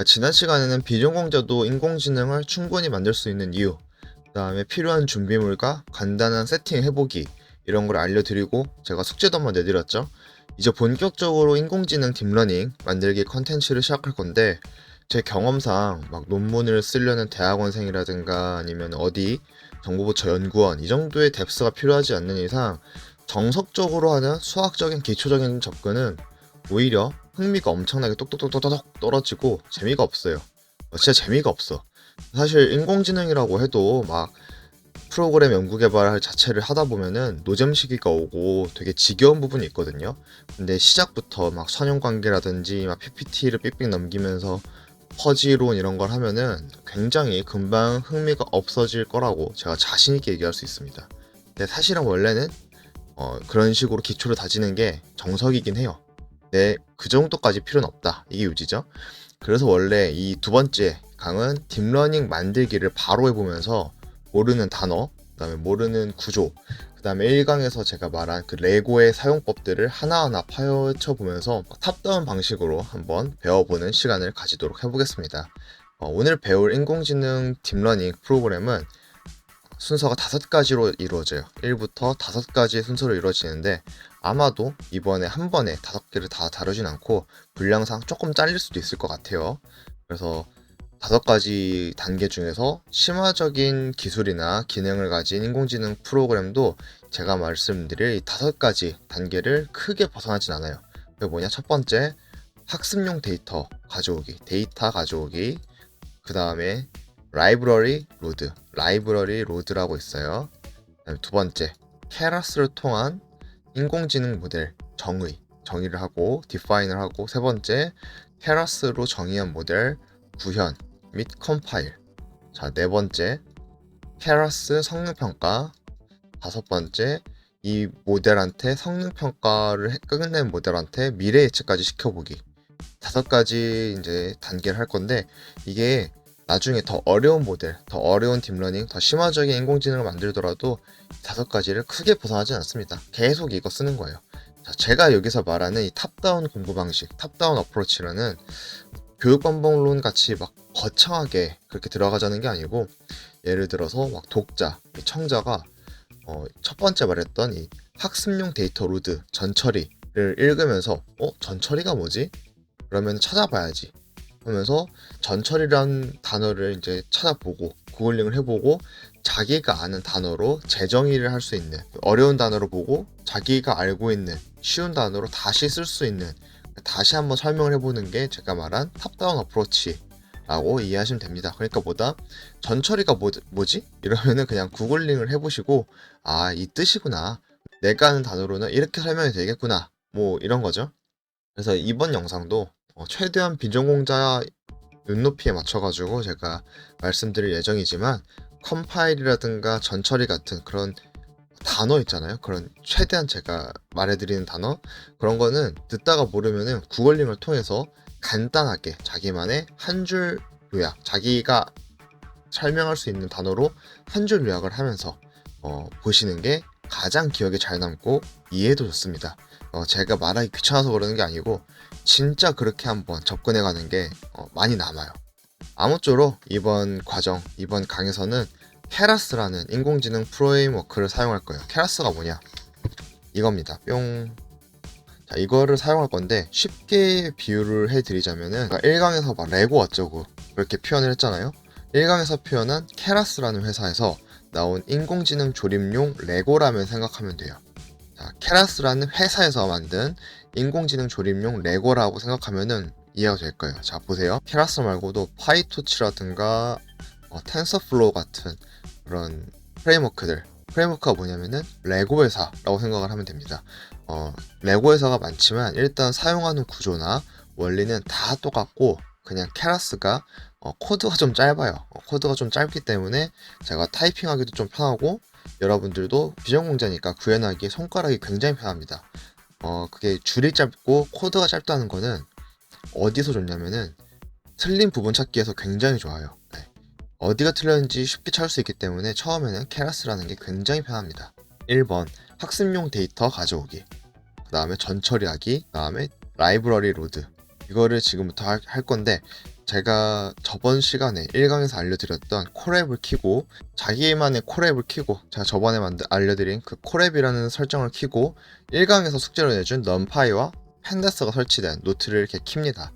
지난 시간에는 비전공자도 인공지능을 충분히 만들 수 있는 이유, 그 다음에 필요한 준비물과 간단한 세팅 해보기 이런 걸 알려드리고 제가 숙제도 한번 내드렸죠. 이제 본격적으로 인공지능 딥러닝 만들기 컨텐츠를 시작할 건데 제 경험상 막 논문을 쓰려는 대학원생이라든가 아니면 어디 정보부처 연구원 이 정도의 뎁스가 필요하지 않는 이상 정석적으로 하는 수학적인 기초적인 접근은 오히려 흥미가 엄청나게 똑똑똑똑똑 떨어지고 재미가 없어요. 진짜 재미가 없어. 사실 인공지능이라고 해도 막 프로그램 연구 개발 자체를 하다 보면은 노잼 시기가 오고 되게 지겨운 부분이 있거든요. 근데 시작부터 막 선형 관계라든지 막 PPT를 삑삑 넘기면서 퍼지론 이런 걸 하면은 굉장히 금방 흥미가 없어질 거라고 제가 자신 있게 얘기할 수 있습니다. 근데 사실은 원래는 그런 식으로 기초를 다지는 게 정석이긴 해요. 네, 그 정도까지 필요는 없다. 이게 요지죠. 그래서 원래 이 두 번째 강은 딥러닝 만들기를 바로 해보면서 모르는 단어, 그 다음에 모르는 구조, 그 다음에 1강에서 제가 말한 그 레고의 사용법들을 하나하나 파헤쳐 보면서 탑다운 방식으로 한번 배워보는 시간을 가지도록 해보겠습니다. 오늘 배울 인공지능 딥러닝 프로그램은 순서가 5가지로 이루어져요. 1부터 5가지의 순서로 이루어지는데 아마도 이번에 한 번에 5개를 다 다루진 않고 분량상 조금 잘릴 수도 있을 것 같아요. 그래서 5가지 단계 중에서 심화적인 기술이나 기능을 가진 인공지능 프로그램도 제가 말씀드릴 이 5가지 단계를 크게 벗어나진 않아요. 그게 뭐냐? 첫 번째, 학습용 데이터 가져오기. 그 다음에 라이브러리 로드라고 있어요. 그다음에 두 번째, 케라스를 통한 인공지능 모델 정의를 하고 디파인을 하고, 세 번째, 케라스로 정의한 모델 구현 및 컴파일. 자, 네 번째, 케라스 성능 평가. 다섯 번째, 이 모델한테 성능 평가를 끝낸 모델한테 미래 예측까지 시켜보기. 5가지 이제 단계를 할 건데 이게 나중에 더 어려운 모델, 더 어려운 딥러닝, 더 심화적인 인공지능을 만들더라도 5가지를 크게 벗어나지 않습니다. 계속 이거 쓰는 거예요. 자, 제가 여기서 말하는 이 탑다운 공부 방식, 탑다운 어프로치라는 교육 방법론 같이 막 거창하게 그렇게 들어가자는 게 아니고, 예를 들어서 막 독자, 청자가 첫 번째 말했던 이 학습용 데이터 로드 전처리를 읽으면서 전처리가 뭐지? 그러면 찾아봐야지 하면서 전철이란 단어를 이제 찾아보고 구글링을 해보고 자기가 아는 단어로 재정의를 할 수 있는, 어려운 단어로 보고 자기가 알고 있는 쉬운 단어로 다시 쓸 수 있는, 다시 한번 설명을 해보는 게 제가 말한 탑다운 어프로치라고 이해하시면 됩니다. 그러니까 뭐다, 전처리가 뭐지? 이러면은 그냥 구글링을 해보시고 이 뜻이구나, 내가 아는 단어로는 이렇게 설명이 되겠구나, 뭐 이런 거죠. 그래서 이번 영상도 최대한 비전공자 눈높이에 맞춰가지고 제가 말씀드릴 예정이지만, 컴파일이라든가 전처리 같은 그런 단어 있잖아요. 그런 최대한 제가 말해드리는 단어, 그런 거는 듣다가 모르면은 구글링을 통해서 간단하게 자기만의 한 줄 요약, 자기가 설명할 수 있는 단어로 한 줄 요약을 하면서 보시는 게 가장 기억에 잘 남고 이해도 좋습니다. 제가 말하기 귀찮아서 그러는 게 아니고 진짜 그렇게 한번 접근해 가는 게 많이 남아요. 아무쪼록 이번 강에서는 케라스라는 인공지능 프레임워크를 사용할 거예요. 케라스가 뭐냐? 이겁니다. 뿅. 자, 이거를 사용할 건데 쉽게 비유를 해드리자면은 1강에서 막 레고 어쩌고 그렇게 표현을 했잖아요. 1강에서 표현한 케라스라는 회사에서 나온 인공지능 조립용 레고라면 생각하면 돼요. 자, 케라스라는 회사에서 만든 인공지능 조립용 레고라고 생각하면은 이해가 될 거예요. 자, 보세요. 케라스 말고도 파이토치라든가 텐서플로우 같은 그런 프레임워크가 뭐냐면은 레고 회사라고 생각을 하면 됩니다. 레고 회사가 많지만 일단 사용하는 구조나 원리는 다 똑같고, 그냥 케라스가 코드가 좀 짧아요. 코드가 좀 짧기 때문에 제가 타이핑하기도 좀 편하고, 여러분들도 비전공자니까 구현하기에 손가락이 굉장히 편합니다. 그게 줄이 짧고 코드가 짧다는 거는 어디서 좋냐면은 틀린 부분 찾기에서 굉장히 좋아요. 네. 어디가 틀렸는지 쉽게 찾을 수 있기 때문에 처음에는 케라스라는 게 굉장히 편합니다. 1번, 학습용 데이터 가져오기. 그 다음에 전처리하기. 그 다음에 라이브러리 로드. 이거를 지금부터 할 건데, 제가 저번 시간에 1강에서 알려드렸던 콜앱을 키고 자기만의 콜앱을 키고 제가 저번에 알려드린 그 콜앱이라는 설정을 키고 1강에서 숙제로 내준 넘파이와 펜다스가 설치된 노트를 이렇게 킵니다.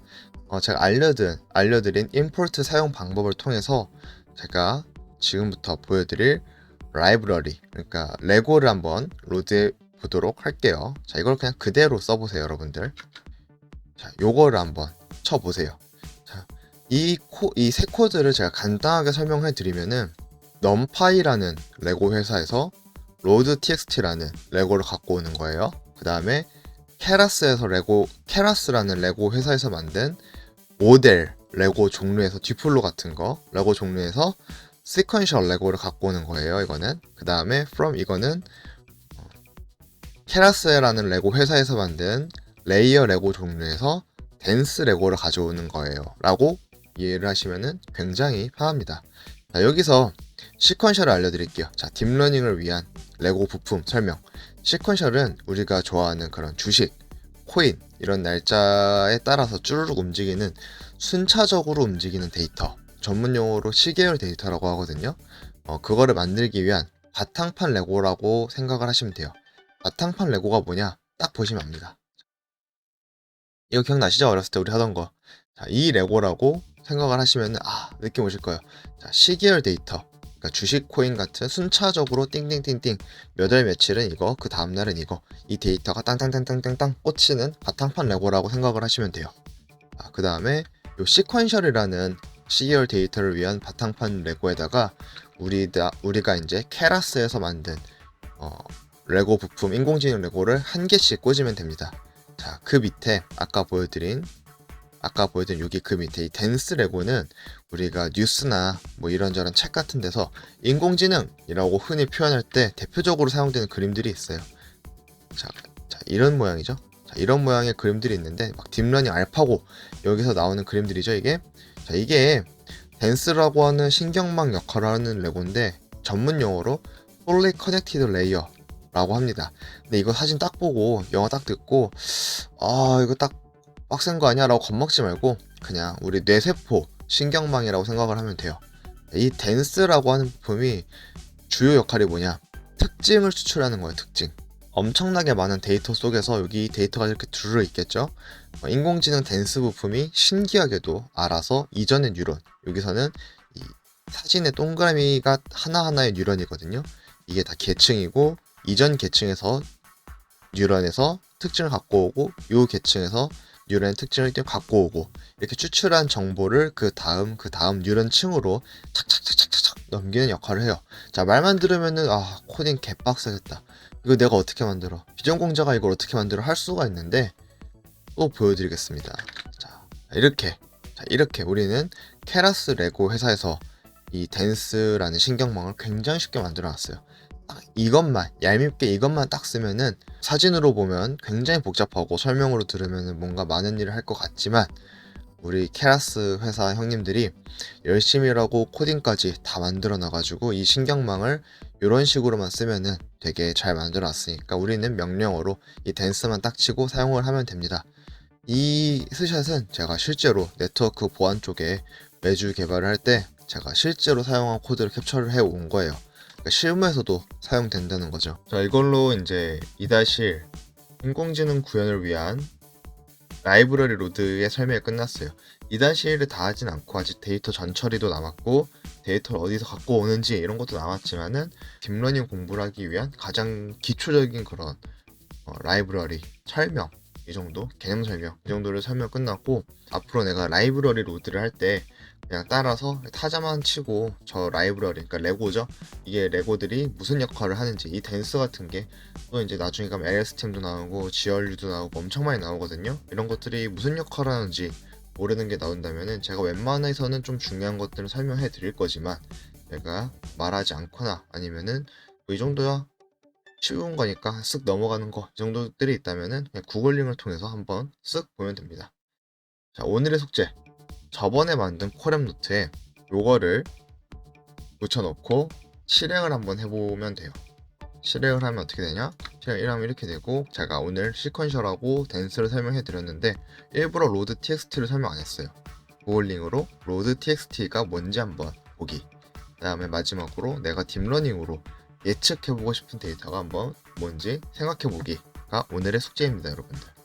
제가 알려드린 임포트 사용 방법을 통해서 제가 지금부터 보여드릴 라이브러리, 그러니까 레고를 한번 로드해 보도록 할게요. 자, 이걸 그냥 그대로 써보세요, 여러분들. 자, 요거를 한번 쳐보세요. 자, 이 세 코드를 제가 간단하게 설명해 드리면은 넘파이라는 레고 회사에서 로드.txt라는 레고를 갖고 오는 거예요. 그 다음에 케라스라는 레고 회사에서 만든 모델 레고 종류에서 디플로 같은 거 레고 종류에서 시퀀셜 레고를 갖고 오는 거예요. 이거는 그 다음에 from 이거는 케라스라는 레고 회사에서 만든 레이어 레고 종류에서 댄스 레고를 가져오는 거예요 라고 이해를 하시면은 굉장히 편합니다. 자, 여기서 시퀀셜을 알려드릴게요. 자, 딥러닝을 위한 레고 부품 설명. 시퀀셜은 우리가 좋아하는 그런 주식, 코인 이런 날짜에 따라서 쭈르륵 움직이는 순차적으로 움직이는 데이터, 전문 용어로 시계열 데이터라고 하거든요. 그거를 만들기 위한 바탕판 레고라고 생각을 하시면 돼요. 바탕판 레고가 뭐냐? 딱 보시면 압니다. 이거 기억나시죠? 어렸을 때 우리 하던 거. 자, 이 레고라고 생각을 하시면 느낌 오실 거예요. 자, 시계열 데이터, 그러니까 주식 코인 같은 순차적으로 띵띵띵띵 몇 월 며칠은 이거, 그 다음날은 이거, 이 데이터가 땅땅땅땅땅땅 꽂히는 바탕판 레고라고 생각을 하시면 돼요. 그 다음에 요 시퀀셜이라는 시계열 데이터를 위한 바탕판 레고에다가 우리가 이제 케라스에서 만든 레고 부품 인공지능 레고를 한 개씩 꽂으면 됩니다. 자, 그 밑에 아까 보여드린 여기 그 밑에 이 댄스 레고는 우리가 뉴스나 뭐 이런저런 책 같은 데서 인공지능이라고 흔히 표현할 때 대표적으로 사용되는 그림들이 있어요. 자, 이런 모양이죠. 자, 이런 모양의 그림들이 있는데 막 딥러닝 알파고 여기서 나오는 그림들이죠. 이게 자, 이게 댄스라고 하는 신경망 역할을 하는 레고인데 전문 용어로 Fully Connected Layer 라고 합니다. 근데 이거 사진 딱 보고 영어 딱 듣고 이거 딱 빡센 거 아니야? 라고 겁먹지 말고 그냥 우리 뇌세포 신경망이라고 생각을 하면 돼요. 이 댄스라고 하는 부품이 주요 역할이 뭐냐? 특징을 추출하는 거예요. 특징. 엄청나게 많은 데이터 속에서 여기 데이터가 이렇게 두루루 있겠죠. 인공지능 댄스 부품이 신기하게도 알아서 이전의 뉴런, 여기서는 이 사진의 동그라미가 하나하나의 뉴런이거든요. 이게 다 계층이고 이전 계층에서 뉴런에서 특징을 갖고 오고 요 계층에서 뉴런의 특징을 갖고 오고 이렇게 추출한 정보를 그 다음 뉴런층으로 착착착착착 넘기는 역할을 해요. 자, 말만 들으면은 코딩 개빡세겠다. 이거 내가 어떻게 만들어? 비전공자가 이걸 어떻게 만들어? 할 수가 있는데 또 보여드리겠습니다. 자, 이렇게 우리는 케라스 레고 회사에서 이 댄스라는 신경망을 굉장히 쉽게 만들어 놨어요. 이것만 얄밉게 이것만 딱 쓰면은 사진으로 보면 굉장히 복잡하고 설명으로 들으면은 뭔가 많은 일을 할 것 같지만 우리 케라스 회사 형님들이 열심히 일하고 코딩까지 다 만들어 놔가지고 이 신경망을 이런 식으로만 쓰면은 되게 잘 만들어 놨으니까 우리는 명령어로 이 댄스만 딱 치고 사용을 하면 됩니다. 이 스샷은 제가 실제로 네트워크 보안 쪽에 매주 개발을 할 때 제가 실제로 사용한 코드를 캡처를 해 온 거예요. 그러니까 실무에서도 사용된다는 거죠. 자, 이걸로 이제 2-1 인공지능 구현을 위한 라이브러리 로드의 설명이 끝났어요. 2-1을 다 하진 않고 아직 데이터 전처리도 남았고 데이터를 어디서 갖고 오는지 이런 것도 남았지만은 딥러닝 공부를 하기 위한 가장 기초적인 그런 라이브러리 설명, 이 정도 개념 설명 이 정도를 설명 끝났고 앞으로 내가 라이브러리 로드를 할 때 그냥 따라서 타자만 치고 저 라이브러리, 그러니까 레고죠. 이게 레고들이 무슨 역할을 하는지, 이 댄스 같은 게 또 이제 나중에 가면 LS팀도 나오고 GRU도 나오고 엄청 많이 나오거든요. 이런 것들이 무슨 역할을 하는지 모르는 게 나온다면은 제가 웬만해서는 좀 중요한 것들을 설명해 드릴 거지만 제가 말하지 않거나 아니면은 이 정도야 쉬운 거니까 쓱 넘어가는 거, 이 정도들이 있다면은 그냥 구글링을 통해서 한번 쓱 보면 됩니다. 자, 오늘의 숙제. 저번에 만든 콜앱 노트에 요거를 붙여놓고 실행을 한번 해보면 돼요. 실행을 하면 어떻게 되냐? 실행을 하면 이렇게 되고, 제가 오늘 시퀀셜하고 댄스를 설명해 드렸는데 일부러 로드.txt를 설명 안 했어요. 구글링으로 로드 txt가 뭔지 한번 보기. 그 다음에 마지막으로 내가 딥러닝으로 예측해보고 싶은 데이터가 한번 뭔지 생각해보기가 오늘의 숙제입니다, 여러분들.